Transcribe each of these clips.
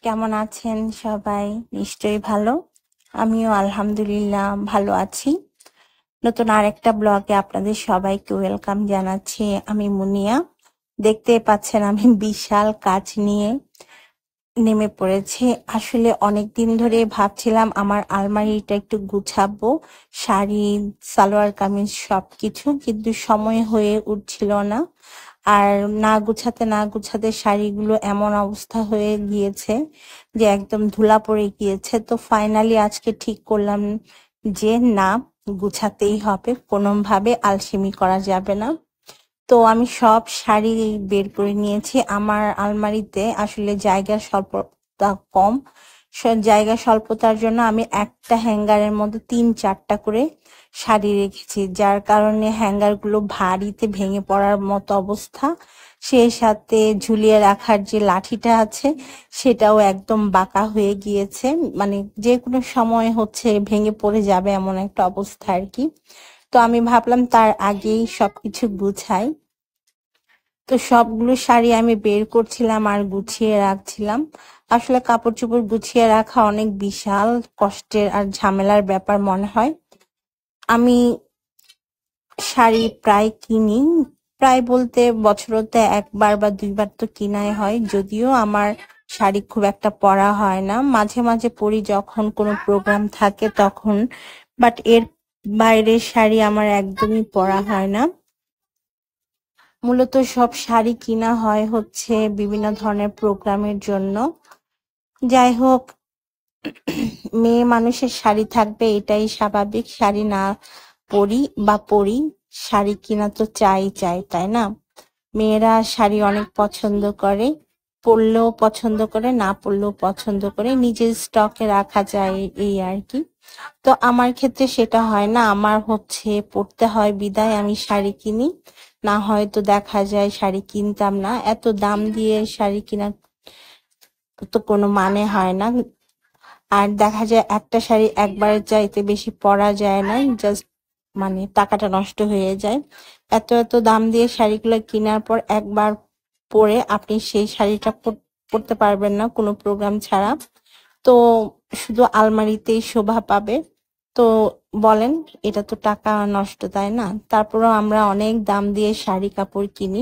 কেমন আছেন সবাই? নিশ্চয়ই ভালো। আমিও আলহামদুলিল্লাহ ভালো আছি। নতুন আরেকটা ব্লগে আপনাদের সবাইকে ওয়েলকাম জানাচ্ছি। আমি মুনিয়া। দেখতেই পাচ্ছেন আমি বিশাল কাজ নিয়ে নেমে পড়েছি। আসলে অনেকদিন ধরে ভাবছিলাম আমার আলমারিটা একটু গুছাবো, শাড়ি, সালোয়ার কামিজ সবকিছু, কিন্তু সময় হয়ে উঠছিল না। আর না গুছাতে শাড়িগুলো এমন অবস্থা হয়ে গিয়েছে যে একদম ধুলা পড়ে গিয়েছে। তো ফাইনালি আজকে ঠিক করলাম যে না, গুছাতেই হবে, কোনোভাবে আলসেমি করা যাবে না। তো আমি সব শাড়ি বের করে নিয়েছি। আমার আলমারিতে আসলে জায়গার স্বল্পতা কম। জায়গা স্বল্পতার জন্য আমি একটা হ্যাঙ্গারের মধ্যে ৩-৪টা করে শাড়ি রেখেছি, যার কারণে হ্যাঙ্গারগুলো ভারীতে ভেঙে পড়ার মতো অবস্থা। সেই সাথে ঝুলিয়ে রাখার যে লাঠিটা আছে সেটাও একদম বাঁকা হয়ে গিয়েছে, মানে যে কোনো সময় ভেঙে পড়ে যাবে এমন একটা অবস্থা আর কি। তো আমি ভাবলাম তার আগেই সবকিছু গুছাই। তো সবগুলো শাড়ি আমি বের করছিলাম আর গুছিয়ে রাখছিলাম। আসলে কাপড় চোপড় গুছিয়ে রাখা অনেক বিশাল কষ্টের আর ঝামেলার ব্যাপার মনে হয়। আমি শাড়ি প্রায় কিনি, প্রায় বলতে বছরতে 1বার বা 2বার তো কিনাই হয়। যদিও আমার শাড়ি খুব একটা পরা হয় না, মাঝে মাঝে পরি যখন কোনো প্রোগ্রাম থাকে তখন। বাট এর বাইরে শাড়ি আমার একদমই পরা হয় না। মূলত সব শাড়ি কিনা হয় বিভিন্ন ধরনের প্রোগ্রামের জন্য। যাই হোক, মেয়ে মানুষের শাড়ি থাকবে এটাই স্বাভাবিক। শাড়ি না পরি, শাড়ি কিনা তো চাই, তাই না? মেয়েরা শাড়ি অনেক পছন্দ করে, পরলেও পছন্দ করে, না পরলেও পছন্দ করে, নিজের স্টকে রাখা যায় এই আর কি। তো আমার ক্ষেত্রে সেটা হয় না, আমার পড়তে হয় বিদায় আমি শাড়ি কিনি। না হয়তো দেখা যায় শাড়ি কিনতাম না। এত দাম দিয়ে শাড়ি কিনা তো কোনো মানে হয় না। আর দেখা যায় একটা শাড়ি একবারের চাইতে বেশি পরা যায় না, জাস্ট মানে টাকাটা নষ্ট হয়ে যায়। এত দাম দিয়ে শাড়িগুলো কেনার পর একবার পরে আপনি সেই শাড়িটা পরতে পারবেন না কোনো প্রোগ্রাম ছাড়া। তো শুধু আলমারিতেই শোভা পাবে। তো বলেন, এটা তো টাকা নষ্ট, তাই না? তারপরেও আমরা অনেক দাম দিয়ে শাড়ি কাপড় কিনি।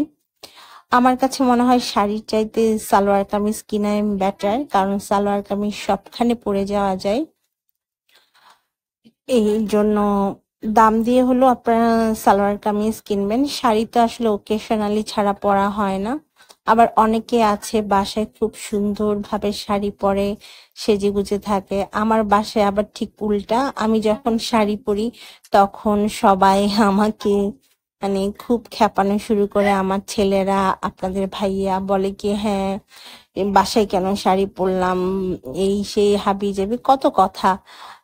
আমার কাছে মনে হয় শাড়ির চাইতে সালোয়ার কামিজ কিনাই বেটার, কারণ সালোয়ার কামিজ সবখানে পরে যাওয়া যায়। এই জন্য দাম দিয়ে হলো আপনারা সালোয়ার কামিজ কিনবেন। শাড়ি তো আসলে ওকেশনালি ছাড়া পরা হয় না। আবার অনেকে আছে বাসায় খুব সুন্দরভাবে শাড়ি পরে সেজেগুজে থাকে। আমার বাসায় আবার ঠিক উল্টা, আমি যখন শাড়ি পরি তখন সবাই আমাকে মানে খুব খেপানো শুরু করে। আমার ছেলেরা, আপনাদের ভাইয়া বলে কি, হ্যাঁ বাসায় কেন শাড়ি পরলাম, এই সেই হাবি জাবি কত কথা।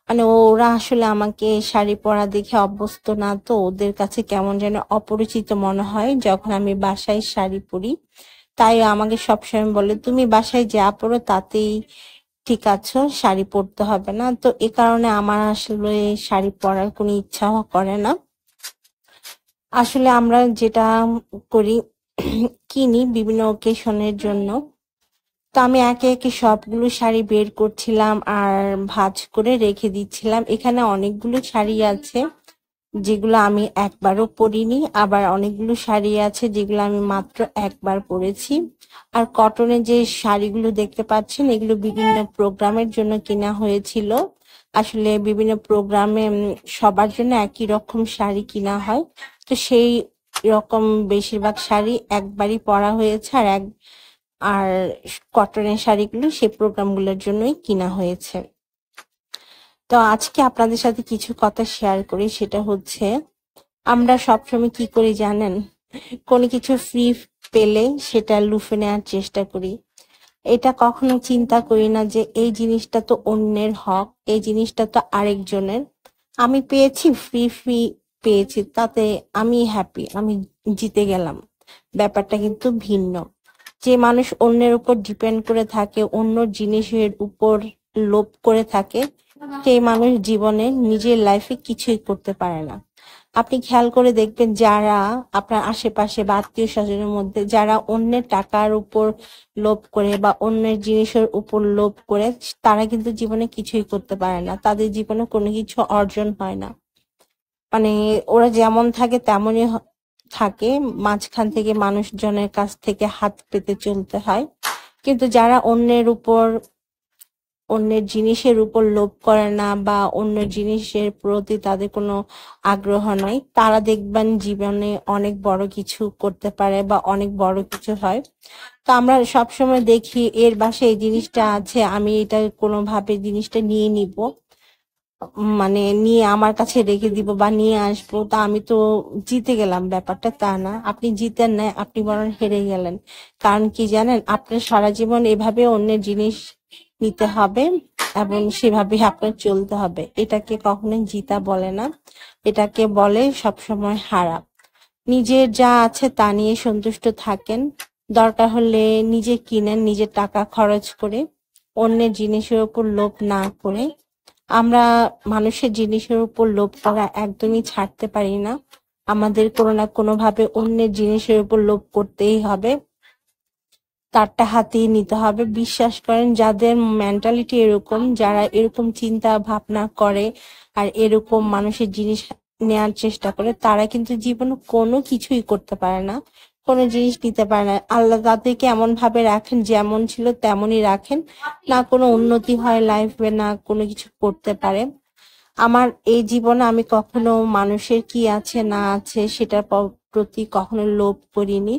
মানে ওরা আসলে আমাকে শাড়ি পরা দেখে অভ্যস্ত না, তো ওদের কাছে কেমন যেন অপরিচিত মনে হয় যখন আমি বাসায় শাড়ি পরি। তাই আমাকে সবসময় বলে, তুমি বাসায় যা পরো তাতেই ঠিক আছো, শাড়ি পরতে হবে না। তো এ কারণে আমার আসলে শাড়ি পরার কোনো ইচ্ছাও করে না। আসলে আমরা যেটা করি কিনি বিভিন্ন ওকেশনের জন্য। তো আমি একে একে সবগুলো শাড়ি বের করছিলাম আর ভাঁজ করে রেখে দিচ্ছিলাম। এখানে অনেকগুলো শাড়ি আছে যেগুলো আমি একবারও পরিনি, আবার অনেকগুলো শাড়ি আছে যেগুলো আমি মাত্র একবার পরেছি। আর কটনের যে শাড়িগুলো দেখতে পাচ্ছেন এগুলো বিভিন্ন প্রোগ্রামের জন্য কেনা হয়েছিল। আসলে বিভিন্ন প্রোগ্রামে সবার জন্য একই রকম শাড়ি কিনা হয়, তো সেই রকম বেশিরভাগ শাড়ি একবারই পরা হয়েছে। আর কটনের শাড়িগুলো সেই প্রোগ্রামগুলোর জন্যই কিনা হয়েছে। তো আজকে আপনাদের সাথে কিছু কথা শেয়ার করি, সেটা আমরা সবসময় কি করি জানেন? কোনো কিছু ফ্রি পেলে সেটা লুফে নেওয়ার চেষ্টা করি। এটা কখনো চিন্তা করি না যে এই জিনিসটা তো অন্যের হক, এই জিনিসটা তো আরেকজনের। আমি পেয়েছি, ফ্রি পেয়েছি, তাতে আমি হ্যাপি, আমি জিতে গেলাম। ব্যাপারটা কিন্তু ভিন্ন। যে মানুষ অন্যের উপর ডিপেন্ড করে থাকে, অন্য জিনিসের উপর লোভ করে থাকে, সেই মানুষ জীবনে নিজের লাইফে কিছুই করতে পারে না। আপনি খেয়াল করে দেখবেন যারা আপনার আশেপাশে বা আত্মীয় স্বজনের মধ্যে যারা অন্যের টাকার উপর লোভ করে বা অন্যের জিনিসের উপর লোভ করে, তারা কিন্তু জীবনে কিছুই করতে পারে না, তাদের জীবনে কোনো কিছু অর্জন হয় না। মানে ওরা যেমন থাকে তেমনই থাকে, মাঝখান থেকে মানুষজনের কাছ থেকে হাত পেতে চলতে হয়। কিন্তু যারা অন্যের জিনিসের উপর লোভ করে না বা অন্য জিনিসের প্রতি তাদের কোনো আগ্রহ নাই, তারা দেখবেন জীবনে অনেক বড় কিছু করতে পারে বা অনেক বড় কিছু হয়। তো আমরা সবসময় দেখি এর বাসায় এই জিনিসটা আছে, আমি এটা কোনোভাবে জিনিসটা নিয়ে নিব, মানে নিয়ে আমার কাছে রেখে দিব বা নিয়ে আসবো, তা আমি তো জিতে গেলাম। ব্যাপারটা তা না, আপনি জিতেন না, আপনি বরং হেরে গেলেন। কারণ কি জানেন, আপনার সারা জীবন এভাবে অন্যের জিনিস নিতে হবে এবং সেভাবে আপনার চলতে হবে। এটাকে কখনোই জিতা বলে না, এটাকে বলে সবসময় হারা। নিজের যা আছে তা নিয়ে সন্তুষ্ট থাকেন, দরকার হলে নিজে কিনেন নিজের টাকা খরচ করে, অন্যের জিনিসের উপর লোভ না করে। আমরা মানুষের জিনিসের উপর লোভ করা একদমই ছাড়তে পারি না, আমাদের কোনো না কোনো ভাবে অন্যের জিনিসের উপর লোভ করতেই হবে, তারটা হাতিয়ে নিতে হবে। বিশ্বাস করেন, যাদের মেন্টালিটি এরকম, যারা এরকম চিন্তা ভাবনা করে আর এরকম মানুষের জিনিস নেয়ার চেষ্টা করে, তারা কিন্তু জীবনে কোনো কিছুই করতে পারে না, কোনো জিনিস নিতে পারে না। আল্লাহ তাদেরকে এমন ভাবে রাখেন, যেমন ছিল তেমনই রাখেন, না কোনো উন্নতি হয় লাইফে, না কোনো কিছু করতে পারে। আমার এই জীবনে আমি কখনো মানুষের কি আছে না আছে সেটার প্রতি কখনো লোভ করিনি।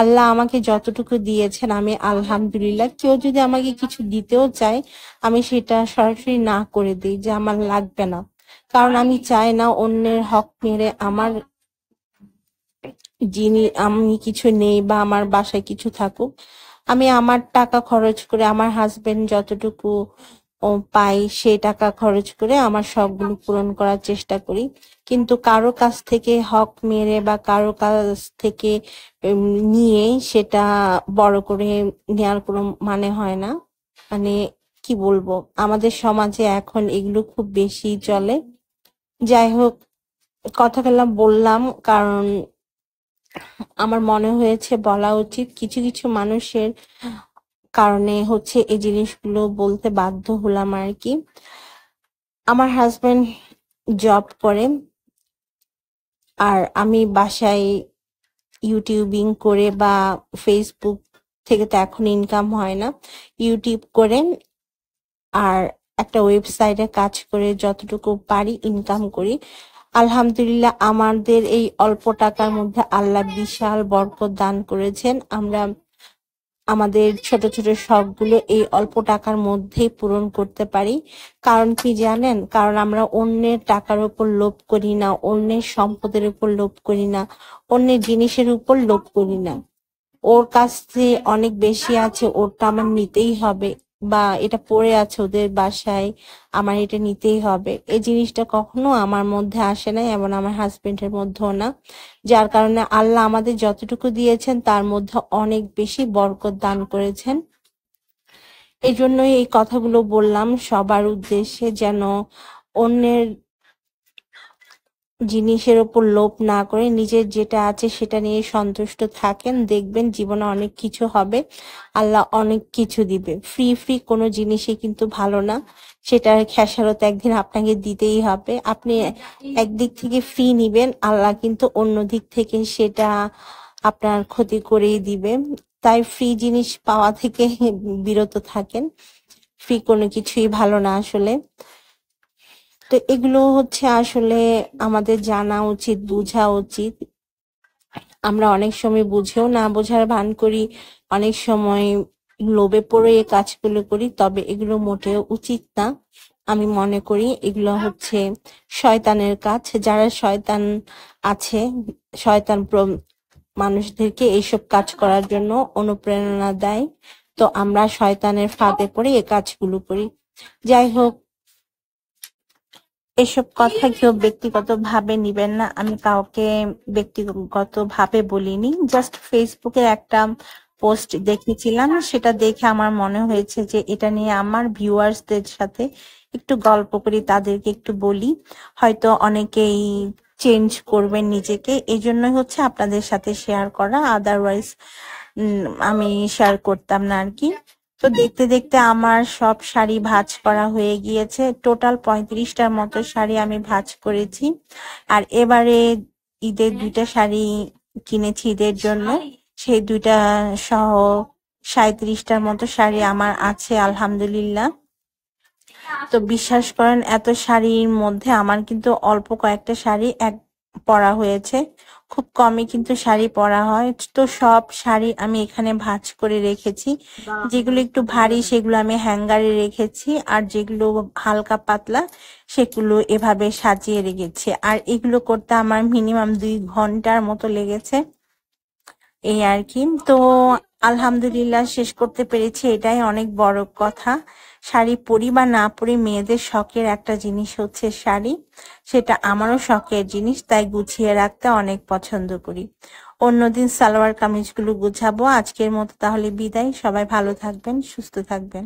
আল্লাহ আমাকে যতটুকু দিয়েছেন আমি আলহামদুলিল্লাহ। কেউ যদি আমাকে কিছু দিতেও চায়, আমি সেটা সরাসরি না করে দিই যে আমার লাগবে না। কারণ আমি চাই না অন্যের হক মেরে আমার আমি কিছু নেই বা আমার বাসায় কিছু থাকুক। আমি আমার টাকা খরচ করে, আমার হাজবেন্ড যতটুকু পাই সেই টাকা খরচ করে আমার শখগুলো পূরণ করার চেষ্টা করি। কিন্তু কারো কাছ থেকে হক মেরে বা কারো কাছ থেকে নিয়ে সেটা বড় করে নেওয়ার কোনো মানে হয় না। মানে কি বলবো, আমাদের সমাজে এখন এগুলো খুব বেশি চলে। যাই হোক, কথাগুলো বললাম কারণ আমার মনে হয়েছে বলা উচিত। কিছু কিছু মানুষের কারণে হচ্ছে এই জিনিসগুলো বলতে বাধ্য হলাম আর কি। আমার হাজবেন্ড জব করে আর আমি বাসায় ইউটিউবিং করে বা ফেসবুক থেকে তো এখন ইনকাম হয় না, ইউটিউব করে আর একটা ওয়েবসাইটে কাজ করে যতটুকু পারি ইনকাম করি। আলহামদুলিল্লাহ, আমাদের এই অল্প টাকার মধ্যে আল্লাহ বিশাল বরকত দান করেছেন। আমরা আমাদের ছোট ছোট শখগুলো এই অল্প টাকার মধ্যেই পূরণ করতে পারি। কারণ কি জানেন, কারণ আমরা অন্যের টাকার উপর লোভ করি না, অন্যের সম্পদের উপর লোভ করি না, অন্যের জিনিসের উপর লোভ করি না। ওর কাছে অনেক বেশি আছে, ওরটা আমার নিতেই হবে, বা এটা পড়ে আছে ওদের বাসায়, আমার এটা নিতেই হবে, এই জিনিসটা কখনো আমার মধ্যে আসে না এবং আমার হাজবেন্ডের মধ্যেও না। যার কারণে আল্লাহ আমাদের যতটুকু দিয়েছেন তার মধ্যে অনেক বেশি বরকত দান করেছেন। এই জন্যই এই কথাগুলো বললাম সবার উদ্দেশ্যে, যেন অন্যের জিনিসের উপর লোভ না করে নিজের যেটা আছে সেটা নিয়ে সন্তুষ্ট থাকেন, দেখবেন জীবনে অনেক কিছু হবে, আল্লাহ অনেক কিছু দিবে। ফ্রি ফ্রি কোনো জিনিসই কিন্তু ভালো না, সেটার খেসারত একদিন আপনাকে দিতেই হবে। আপনি একদিক থেকে ফ্রি নিবেন, আল্লাহ কিন্তু অন্য দিক থেকে সেটা আপনার ক্ষতি করেই দিবে। তাই ফ্রি জিনিস পাওয়া থেকে বিরত থাকেন, ফ্রি কোনো কিছুই ভালো না আসলে। তো এগুলো হচ্ছে আসলে আমাদের জানা উচিত, বোঝা উচিত। আমরা অনেক সময় বুঝেও না বোঝার ভান করি, অনেক সময় লোভে পড়ে এই কাজগুলো করি, তবে এগুলো মোটেও উচিত না। আমি মনে করি এগুলো হচ্ছে শয়তানের কাজ। যারা শয়তান আছে, শয়তান মানুষদেরকে এইসব কাজ করার জন্য অনুপ্রেরণা দেয়। তো আমরা শয়তানের ফাঁদে পড়ে এই কাজগুলো করি। যাই হোক, এসব কথা কেউ ব্যক্তিগত ভাবে নিবেন না, আমি কাউকে ব্যক্তিগত ভাবে বলিনি, জাস্ট ফেসবুকে একটা পোস্ট দেখেছিলাম, সেটা দেখে আমার মনে হয়েছে যে এটা নিয়ে আমার ভিউয়ার্সদের সাথে একটু গল্প করি, তাদেরকে একটু বলি। হয়তো অনেকেই চেঞ্জ করবেন নিজেকে, এই জন্যই হচ্ছে আপনাদের সাথে শেয়ার করা, আদারওয়াইজ আমি শেয়ার করতাম না আর কি। তো দেখতে দেখতে আমার সব শাড়ি ভাঁজ করা হয়ে গিয়েছে, টোটাল 35টার মতো শাড়ি আমি ভাঁজ করেছি। আর এবারে ঈদের 2টা শাড়ি কিনেছি ঈদের জন্য, সেই 2টা সহ 37টার মতো শাড়ি আমার আছে আলহামদুলিল্লাহ। তো বিশ্বাস করেন এত শাড়ির মধ্যে আমার কিন্তু অল্প কয়েকটা শাড়ি পরা হয়েছে, খুব কমই কিন্তু শাড়ি পরা হয়। তো সব শাড়ি আমি এখানে ভাঁজ করে রেখেছি, যেগুলো একটু ভারী সেগুলো আমি হ্যাঙ্গারে রেখেছি, আর যেগুলো হালকা পাতলা সেগুলো এভাবে সাজিয়ে রেখেছি। আর এগুলো করতে আমার মিনিমাম 2 ঘন্টার মতো লেগেছে, এই আর কি। তো আলহামদুলিল্লাহ শেষ করতে পেরেছি, এটাই অনেক বড় কথা। শাড়ি পরি বা না পরি, মেয়েদের শখের একটা জিনিস হচ্ছে শাড়ি, সেটা আমারও শখের জিনিস, তাই গুছিয়ে রাখতে অনেক পছন্দ করি। অন্যদিন সালোয়ার কামিজগুলো গুছাবো। আজকের মতো তাহলে বিদায়, সবাই ভালো থাকবেন, সুস্থ থাকবেন।